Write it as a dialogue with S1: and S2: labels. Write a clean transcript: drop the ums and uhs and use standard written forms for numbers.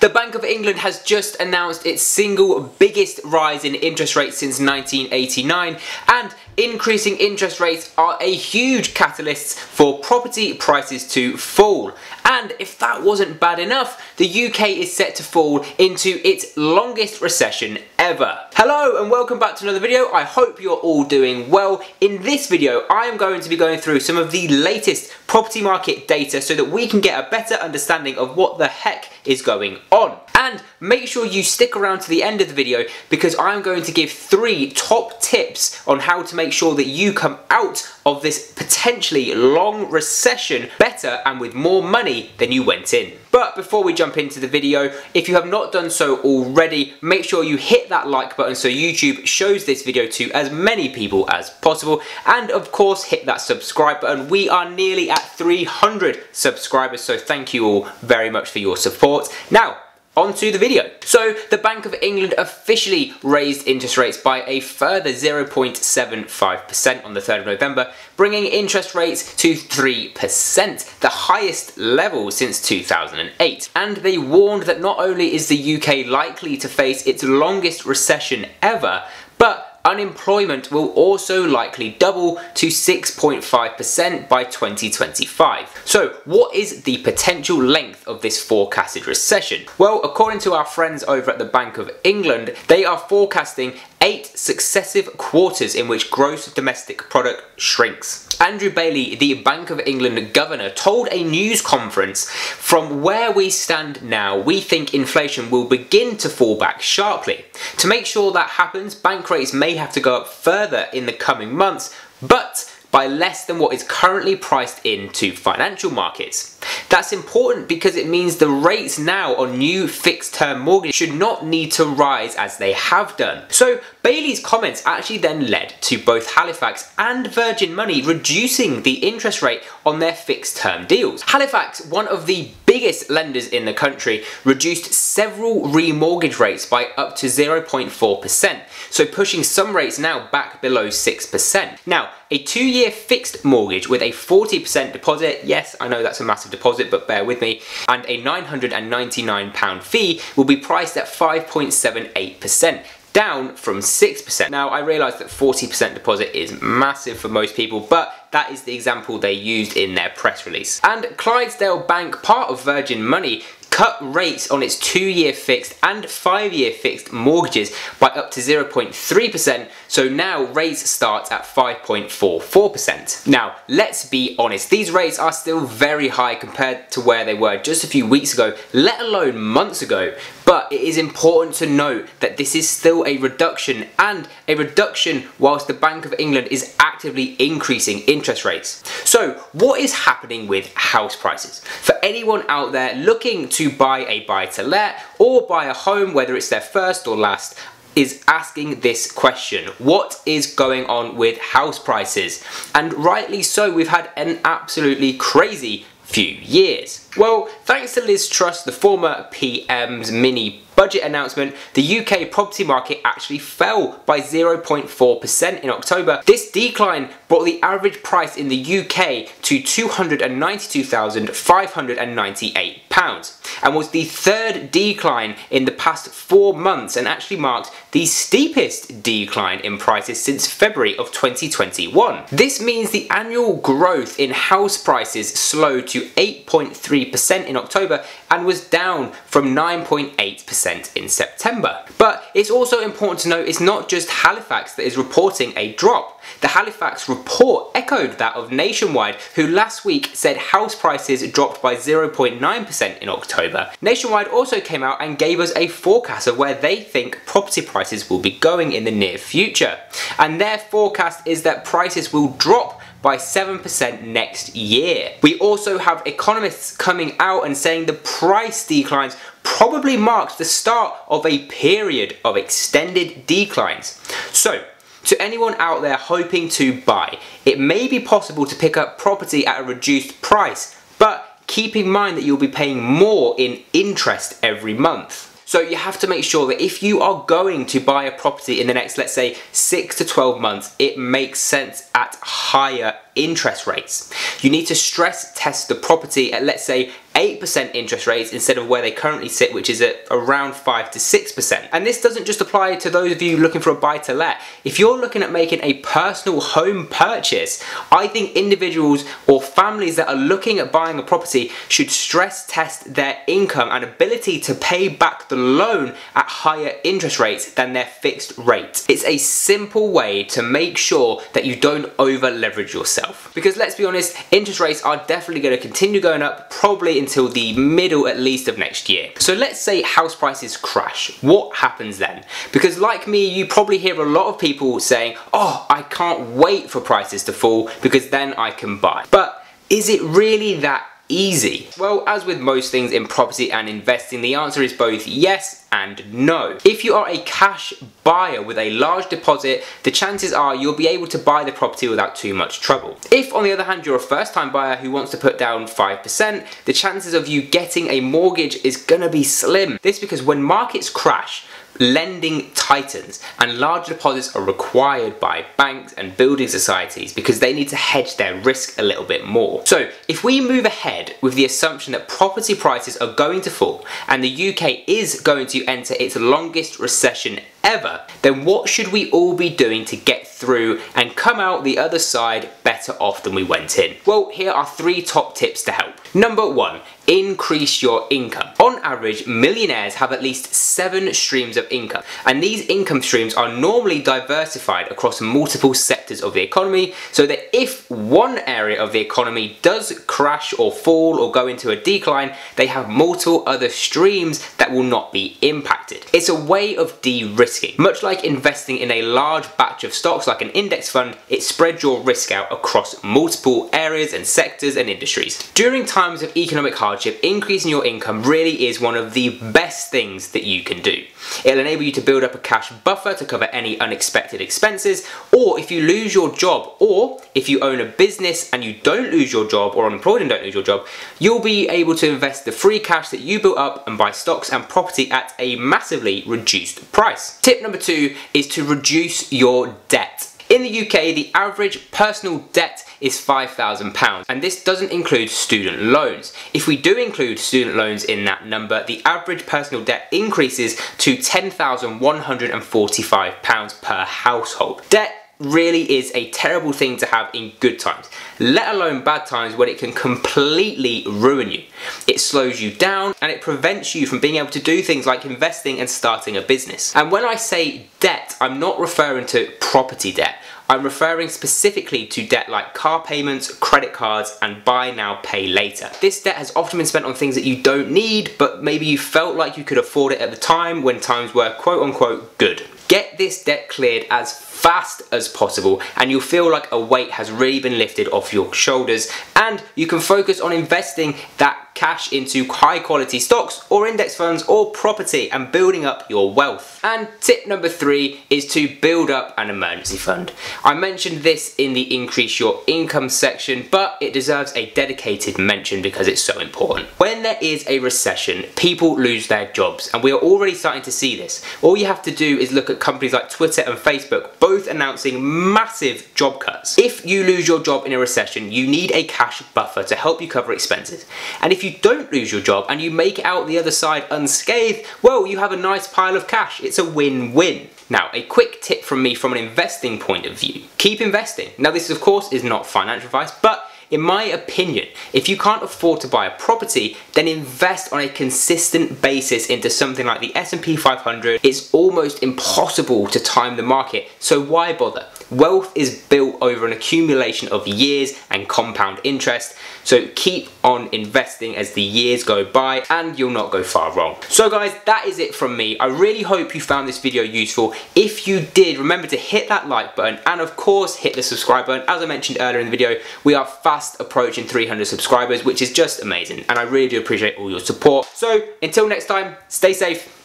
S1: The Bank of England has just announced its single biggest rise in interest rates since 1989, and increasing interest rates are a huge catalyst for property prices to fall. And if that wasn't bad enough, the UK is set to fall into its longest recession ever. Hello and welcome back to another video. I hope you're all doing well. In this video, I am going to be going through some of the latest property market data so that we can get a better understanding of what the heck is going on. And make sure you stick around to the end of the video because I'm going to give 3 top tips on how to make sure that you come out of this potentially long recession better and with more money than you went in. But before we jump into the video, if you have not done so already, make sure you hit that like button so YouTube shows this video to as many people as possible. And of course, hit that subscribe button. We are nearly at 300 subscribers, so thank you all very much for your support. Now, on to the video. So, the Bank of England officially raised interest rates by a further 0.75% on the 3rd of November, bringing interest rates to 3%, the highest level since 2008. And they warned that not only is the UK likely to face its longest recession ever, but unemployment will also likely double to 6.5% by 2025. So, what is the potential length of this forecasted recession? Well, according to our friends over at the Bank of England, they are forecasting 8 successive quarters in which gross domestic product shrinks. Andrew Bailey, the Bank of England governor, told a news conference, "From where we stand now, we think inflation will begin to fall back sharply. To make sure that happens, bank rates may have to go up further in the coming months, but by less than what is currently priced into financial markets." That's important because it means the rates now on new fixed-term mortgages should not need to rise as they have done. So Bailey's comments actually then led to both Halifax and Virgin Money reducing the interest rate on their fixed-term deals. Halifax, one of the biggest lenders in the country, reduced several remortgage rates by up to 0.4%, so pushing some rates now back below 6%. Now, a 2-year fixed mortgage with a 40% deposit, yes, I know that's a massive deposit, but bear with me, and a £999 fee will be priced at 5.78%. down from 6%. Now, I realise that 40% deposit is massive for most people, but that is the example they used in their press release. And Clydesdale Bank, part of Virgin Money, cut rates on its 2-year fixed and 5-year fixed mortgages by up to 0.3%, so now rates start at 5.44%. Now, let's be honest, these rates are still very high compared to where they were just a few weeks ago, let alone months ago, but it is important to note that this is still a reduction, and a reduction whilst the Bank of England is actively increasing interest rates. So, what is happening with house prices? For anyone out there looking to buy a buy-to-let or buy a home, whether it's their first or last, is asking this question: what is going on with house prices? And rightly so, we've had an absolutely crazy few years. Well, thanks to Liz Truss, the former PM's mini budget announcement, the UK property market actually fell by 0.4% in October. This decline brought the average price in the UK to £292,598 and was the 3rd decline in the past 4 months, and actually marked the steepest decline in prices since February of 2021. This means the annual growth in house prices slowed to 8.3% in October and was down from 9.8% in September. But it's also important to note it's not just Halifax that is reporting a drop. The Halifax report echoed that of Nationwide, who last week said house prices dropped by 0.9% in October. Nationwide also came out and gave us a forecast of where they think property prices will be going in the near future. And their forecast is that prices will drop by 7% next year. We also have economists coming out and saying the price declines probably marked the start of a period of extended declines. So, to anyone out there hoping to buy, it may be possible to pick up property at a reduced price, but keep in mind that you'll be paying more in interest every month. So you have to make sure that if you are going to buy a property in the next, let's say, 6 to 12 months, it makes sense at higher interest rates. You need to stress test the property at, let's say, 8% interest rates instead of where they currently sit, which is at around 5 to 6%. And this doesn't just apply to those of you looking for a buy-to-let. If you're looking at making a personal home purchase, I think individuals or families that are looking at buying a property should stress test their income and ability to pay back the loan at higher interest rates than their fixed rate. It's a simple way to make sure that you don't over leverage yourself. Because let's be honest, interest rates are definitely going to continue going up, probably until the middle at least of next year. So let's say house prices crash. What happens then? Because like me, you probably hear a lot of people saying, oh, I can't wait for prices to fall because then I can buy. But is it really that easy? Well, as with most things in property and investing, the answer is both yes and no. If you are a cash buyer with a large deposit, the chances are you'll be able to buy the property without too much trouble. If, on the other hand, you're a first-time buyer who wants to put down 5%, the chances of you getting a mortgage is gonna be slim. This because when markets crash, lending tightens and large deposits are required by banks and building societies because they need to hedge their risk a little bit more. So if we move ahead with the assumption that property prices are going to fall and the UK is going to enter its longest recession ever, then what should we all be doing to get through and come out the other side better off than we went in? Well, here are 3 top tips to help. Number 1, increase your income. On average, millionaires have at least 7 streams of income, and these income streams are normally diversified across multiple sectors of the economy, so that if one area of the economy does crash or fall or go into a decline, they have multiple other streams that will not be impacted. It's a way of de-risking. Much like investing in a large batch of stocks like an index fund, it spreads your risk out across multiple areas and sectors and industries. During times of economic hardship, increasing your income really is one of the best things that you can do. It'll enable you to build up a cash buffer to cover any unexpected expenses, or if you lose your job, or if you own a business and you don't lose your job, or unemployed and don't lose your job, you'll be able to invest the free cash that you built up and buy stocks and property at a massively reduced price. Tip number 2 is to reduce your debt. In the UK, the average personal debt is £5,000, and this doesn't include student loans. If we do include student loans in that number, the average personal debt increases to £10,145 per household. Debt really is a terrible thing to have in good times, let alone bad times when it can completely ruin you. It slows you down and it prevents you from being able to do things like investing and starting a business. And when I say debt, I'm not referring to property debt. I'm referring specifically to debt like car payments, credit cards, and buy now, pay later. This debt has often been spent on things that you don't need, but maybe you felt like you could afford it at the time when times were quote unquote good. Get this debt cleared as fast as possible and you'll feel like a weight has really been lifted off your shoulders, and you can focus on investing that cash into high quality stocks or index funds or property and building up your wealth. And tip number 3 is to build up an emergency fund. I mentioned this in the increase your income section, but it deserves a dedicated mention because it's so important. When there is a recession, people lose their jobs, and we are already starting to see this. All you have to do is look at companies like Twitter and Facebook, both announcing massive job cuts. If you lose your job in a recession, you need a cash buffer to help you cover expenses. And if you don't lose your job and you make it out the other side unscathed, well, you have a nice pile of cash. It's a win-win. Now, a quick tip from me from an investing point of view. Keep investing. Now, this of course is not financial advice, but in my opinion, if you can't afford to buy a property, then invest on a consistent basis into something like the S&P 500. It's almost impossible to time the market, so why bother? Wealth is built over an accumulation of years and compound interest, so keep on investing as the years go by and you'll not go far wrong. So guys, that is it from me. I really hope you found this video useful. If you did, remember to hit that like button and of course hit the subscribe button. As I mentioned earlier in the video, we are fast approaching 300 subscribers, which is just amazing, and I really do appreciate all your support. So until next time, stay safe.